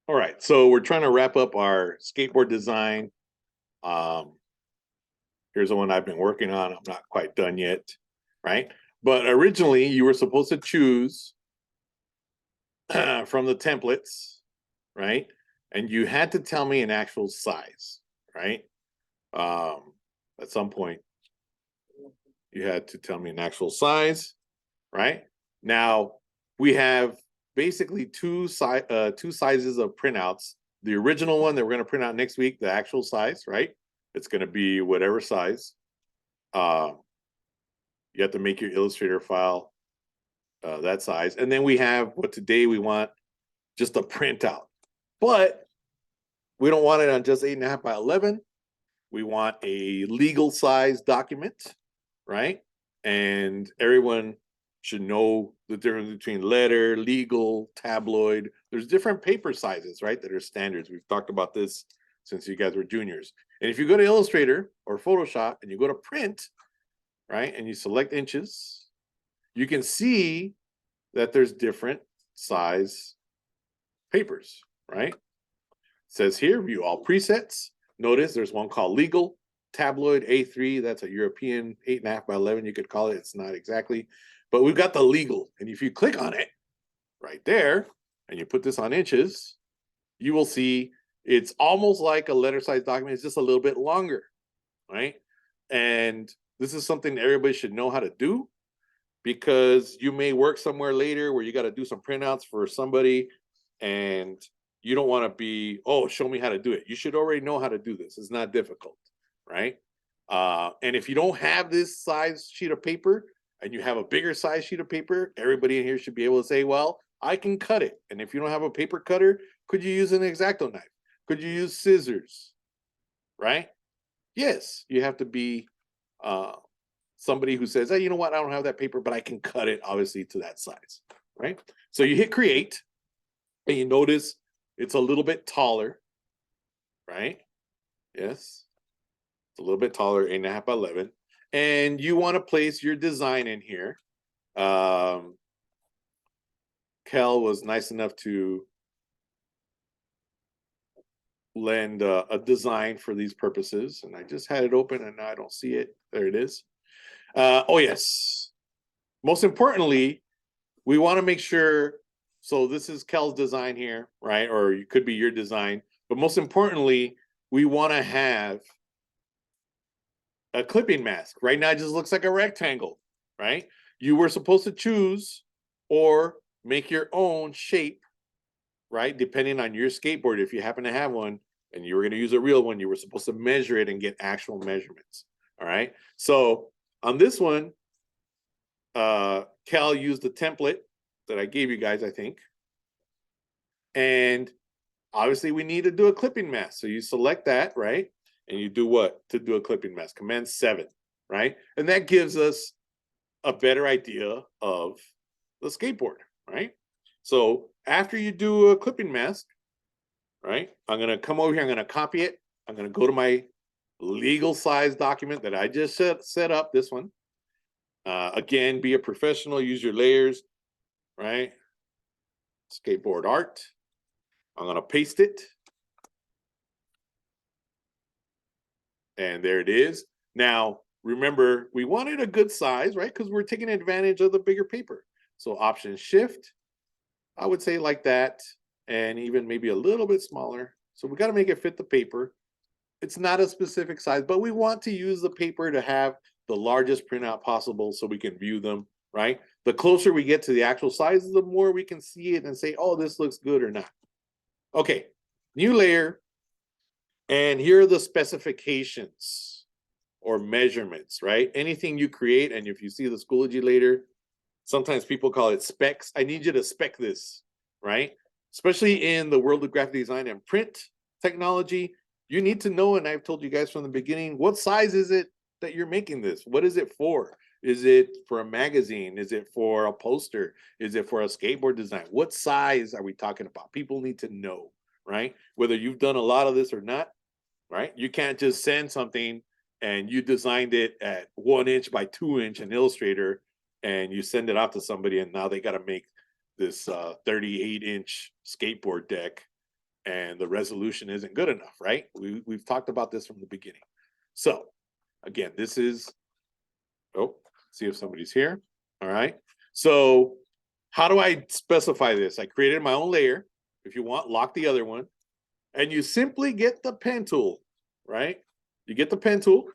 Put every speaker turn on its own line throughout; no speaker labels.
All right, so we're trying to wrap up our skateboard design. Um, Here's the one I've been working on. I'm not quite done yet, right? But originally, you were supposed to choose from the templates, right? And you had to tell me an actual size, right? Um, at some point, you had to tell me an actual size, right? Now we have basically two sizes of printouts. The original one that we're going to print out next week, the actual size, right? It's going to be whatever size. Uh, you have to make your Illustrator file that size, and then we have what today we want just a printout, but we don't want it on just 8.5 by 11. We want a legal size document, right? And everyone should know the difference between letter, legal, tabloid. There's different paper sizes, right, that are standards. We've talked about this since you guys were juniors. And if you go to Illustrator or Photoshop and you go to print, right, and you select inches, you can see that there's different size papers, right? It says here, view all presets. Notice there's one called legal, tabloid A3. That's a European 8.5 by 11, you could call it. It's not exactly, but we've got the legal. And if you click on it right there, and you put this on inches, you will see it's almost like a letter size document. It's just a little bit longer, right? And this is something everybody should know how to do, because you may work somewhere later where you got to do some printouts for somebody, and you don't want to be, oh, show me how to do it. You should already know how to do this. It's not difficult, right? And if you don't have this size sheet of paper and you have a bigger size sheet of paper, everybody in here should be able to say, well, I can cut it. And if you don't have a paper cutter, could you use an X-Acto knife? Could you use scissors, right? Yes, you have to be somebody who says, hey, you know what, I don't have that paper, but I can cut it obviously to that size, right? So you hit create, and you notice it's a little bit taller, right? Yes, it's a little bit taller, 8.5 by 11. And you want to place your design in here. Kel was nice enough to lend a design for these purposes, and I just had it open and now I don't see it. There it is. Oh yes, most importantly, we want to make sure, so this is Kel's design here, right? Or it could be your design, but most importantly, we want to have a clipping mask. Right now it just looks like a rectangle, right? You were supposed to choose or make your own shape, right? Depending on your skateboard, if you happen to have one and you were going to use a real one, you were supposed to measure it and get actual measurements. All right. So on this one, Cal used the template that I gave you guys, I think. And obviously we need to do a clipping mask. So you select that, right? And you do what to do a clipping mask? Command 7, right? And that gives us a better idea of the skateboard, right? So after you do a clipping mask, right, I'm going to come over here. I'm going to copy it. I'm going to go to my legal size document that I just set up, this one. Again, be a professional, use your layers, right? Skateboard art. I'm going to paste it. And there it is. Now, remember, we wanted a good size, right? Because we're taking advantage of the bigger paper. So Option Shift, I would say like that, and even maybe a little bit smaller. So we got to make it fit the paper. It's not a specific size, but we want to use the paper to have the largest printout possible so we can view them, right? The closer we get to the actual size, the more we can see it and say, oh, this looks good or not. Okay, new layer. And here are the specifications or measurements, right? Anything you create, and if you see the Schoology later, sometimes people call it specs. I need you to spec this, right? Especially in the world of graphic design and print technology, you need to know, and I've told you guys from the beginning, what size is it that you're making this? What is it for? Is it for a magazine? Is it for a poster? Is it for a skateboard design? What size are we talking about? People need to know, right? Whether you've done a lot of this or not, right? You can't just send something and you designed it at 1 inch by 2 inch in Illustrator and you send it off to somebody and now they got to make this 38-inch skateboard deck and the resolution isn't good enough, right? We've talked about this from the beginning. So again, this is, oh, see if somebody's here. All right. So how do I specify this? I created my own layer. If you want, lock the other one. And you simply get the pen tool, right? You get the pen tool.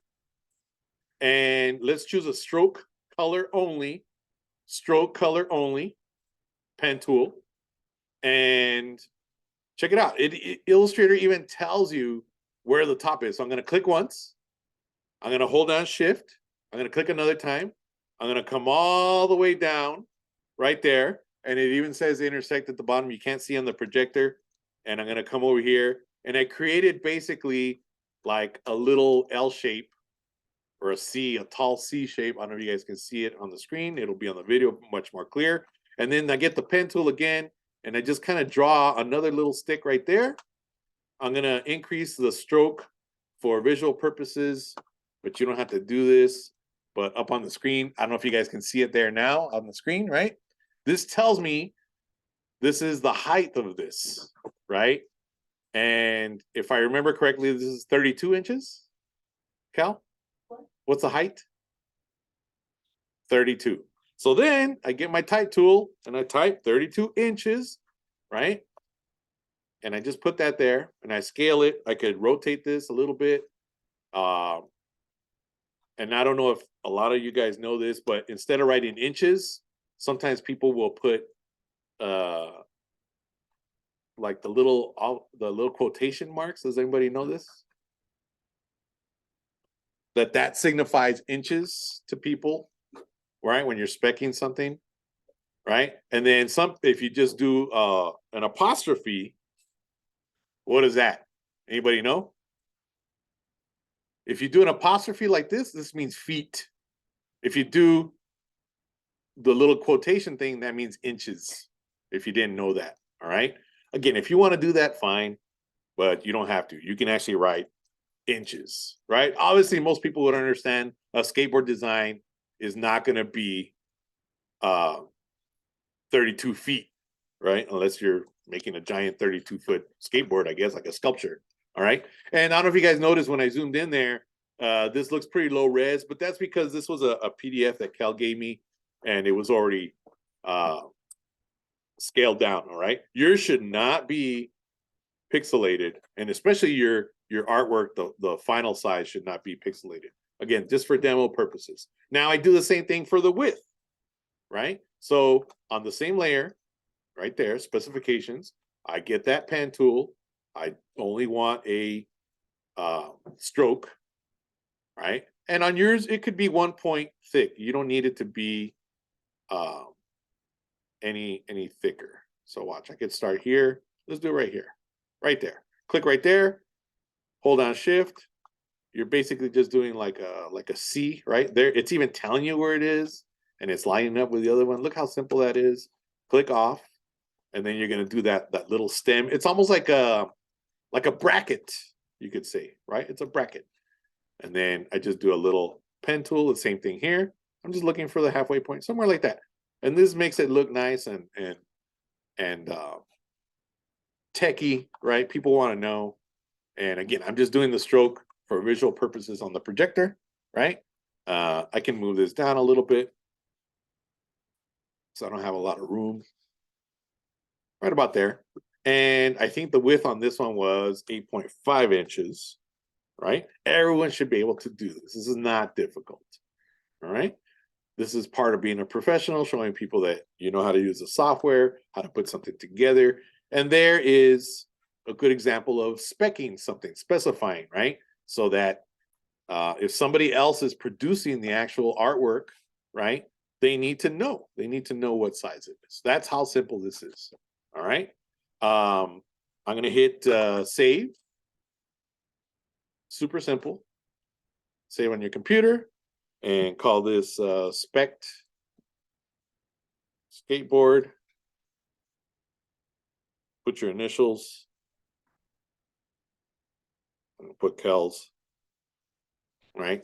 And let's choose a stroke color only pen tool. And check it out. Illustrator even tells you where the top is. So I'm going to click once. I'm going to hold down shift. I'm going to click another time. I'm going to come all the way down right there. And it even says intersect at the bottom. You can't see on the projector. And I'm going to come over here. And I created basically like a little L shape or a tall C shape. I don't know if you guys can see it on the screen. It'll be on the video much more clear. And then I get the pen tool again, and I just kind of draw another little stick right there. I'm going to increase the stroke for visual purposes, but you don't have to do this. But up on the screen, I don't know if you guys can see it there now on the screen, right? This tells me this is the height of this, right? And if I remember correctly, this is 32 inches. Cal, what's the height? 32. So then I get my type tool and I type 32 inches, right? And I just put that there and I scale it. I could rotate this a little bit. And I don't know if a lot of you guys know this, but instead of writing inches, sometimes people will put like the little quotation marks. Does anybody know this? That signifies inches to people, right? When you're speccing something, right? And then if you just do an apostrophe, what is that? Anybody know? If you do an apostrophe like this means feet. If you do the little quotation thing, that means inches, if you didn't know that, all right? Again, if you want to do that, fine, but you don't have to. You can actually write inches, right? Obviously, most people would understand a skateboard design is not going to be 32 feet, right? Unless you're making a giant 32-foot skateboard, I guess, like a sculpture, all right? And I don't know if you guys noticed when I zoomed in there, this looks pretty low res, but that's because this was a PDF that Cal gave me, and it was already scaled down, all right? Yours should not be pixelated, and especially your artwork, the final size should not be pixelated. Again, just for demo purposes. Now I do the same thing for the width, right? So on the same layer, right there, specifications, I get that pen tool. I only want a stroke, right? And on yours, it could be 1 point thick. You don't need it to be any thicker. So watch, I could start here. Let's do it right here, right there. Click right there, hold down shift. You're basically just doing like a C right there. It's even telling you where it is, and it's lining up with the other one. Look how simple that is. Click off, and then you're gonna do that little stem. It's almost like a bracket, you could say, right? It's a bracket. And then I just do a little pen tool, the same thing here. I'm just looking for the halfway point, somewhere like that. And this makes it look nice and techie, right? People want to know. And again, I'm just doing the stroke for visual purposes on the projector, right? I can move this down a little bit so I don't have a lot of room. Right about there. And I think the width on this one was 8.5 inches, right? Everyone should be able to do this. This is not difficult, all right? This is part of being a professional, showing people that you know how to use the software, how to put something together. And there is a good example of speccing something, specifying, right? So that if somebody else is producing the actual artwork, right, they need to know. They need to know what size it is. That's how simple this is, all right? I'm going to hit save. Super simple. Save on your computer and call this spec skateboard. Put your initials. I'm going to put Kel's, right?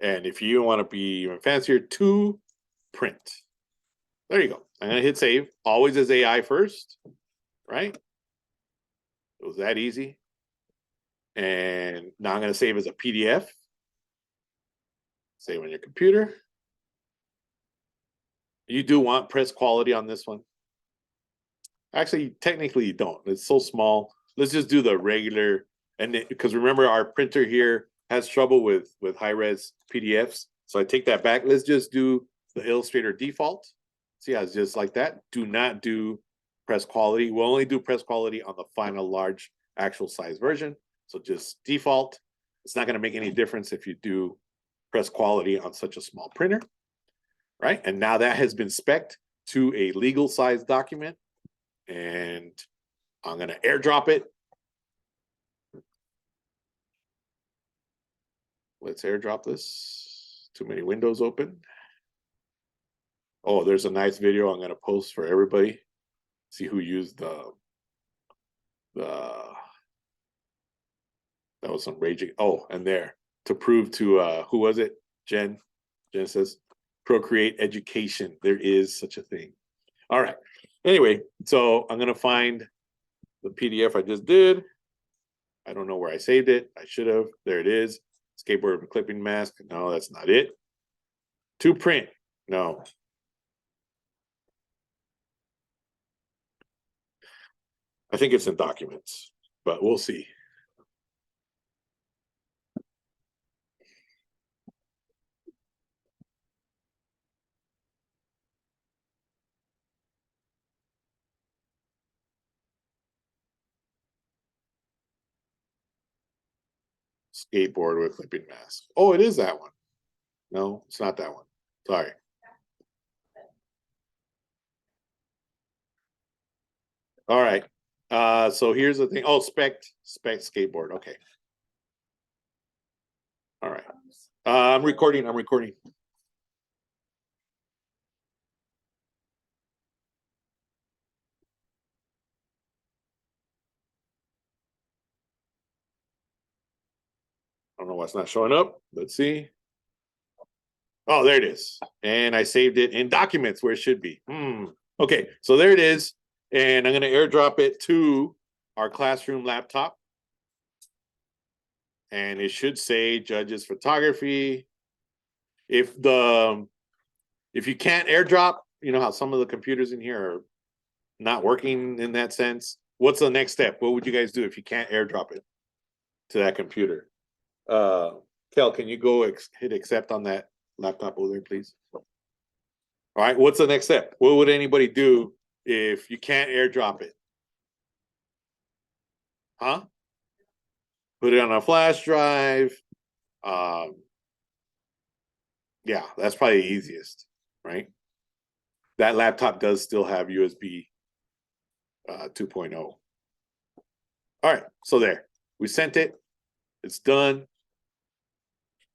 And if you want to be even fancier, to print. There you go. I'm going to hit save. Always as AI first, right? It was that easy. And now I'm going to save as a PDF. Save on your computer. You do want press quality on this one. Actually, technically you don't. It's so small. Let's just do the regular. And because remember, our printer here has trouble with high-res PDFs. So I take that back. Let's just do the Illustrator default. See how it's just like that. Do not do press quality. We'll only do press quality on the final large actual size version. So just default. It's not going to make any difference if you do press quality on such a small printer, right? And now that has been spec'd to a legal size document, and I'm going to airdrop it. Let's airdrop this. Too many windows open. Oh, there's a nice video I'm going to post for everybody. See who used the that was some raging. Oh, and there to prove to who was it? Jen says Procreate Education. There is such a thing. All right. Anyway, so I'm gonna find the PDF I just did. I don't know where I saved it. I should have. There it is. Skateboard clipping mask. No, that's not it. To print. No. I think it's in documents, but we'll see. Skateboard with clipping mask. Oh, it is that one. No, it's not that one. Sorry. All right. So here's the thing. Oh, spec skateboard. Okay. All right. I'm recording. I don't know why it's not showing up. Let's see. Oh, there it is. And I saved it in documents where it should be. Okay, so there it is. And I'm going to airdrop it to our classroom laptop. And it should say Judges Photography. If you can't airdrop, you know how some of the computers in here are not working in that sense. What's the next step? What would you guys do if you can't airdrop it to that computer? Kel, can you go hit accept on that laptop over there, please? All right, what's the next step? What would anybody do if you can't airdrop it? Huh? Put it on a flash drive. Yeah, that's probably the easiest, right? That laptop does still have USB 2.0. All right, so there. We sent it. It's done.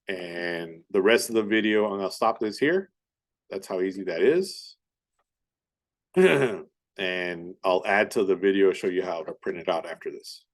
And the rest of the video, I'm going to stop this here. That's how easy that is. And I'll add to the video, show you how to print it out after this.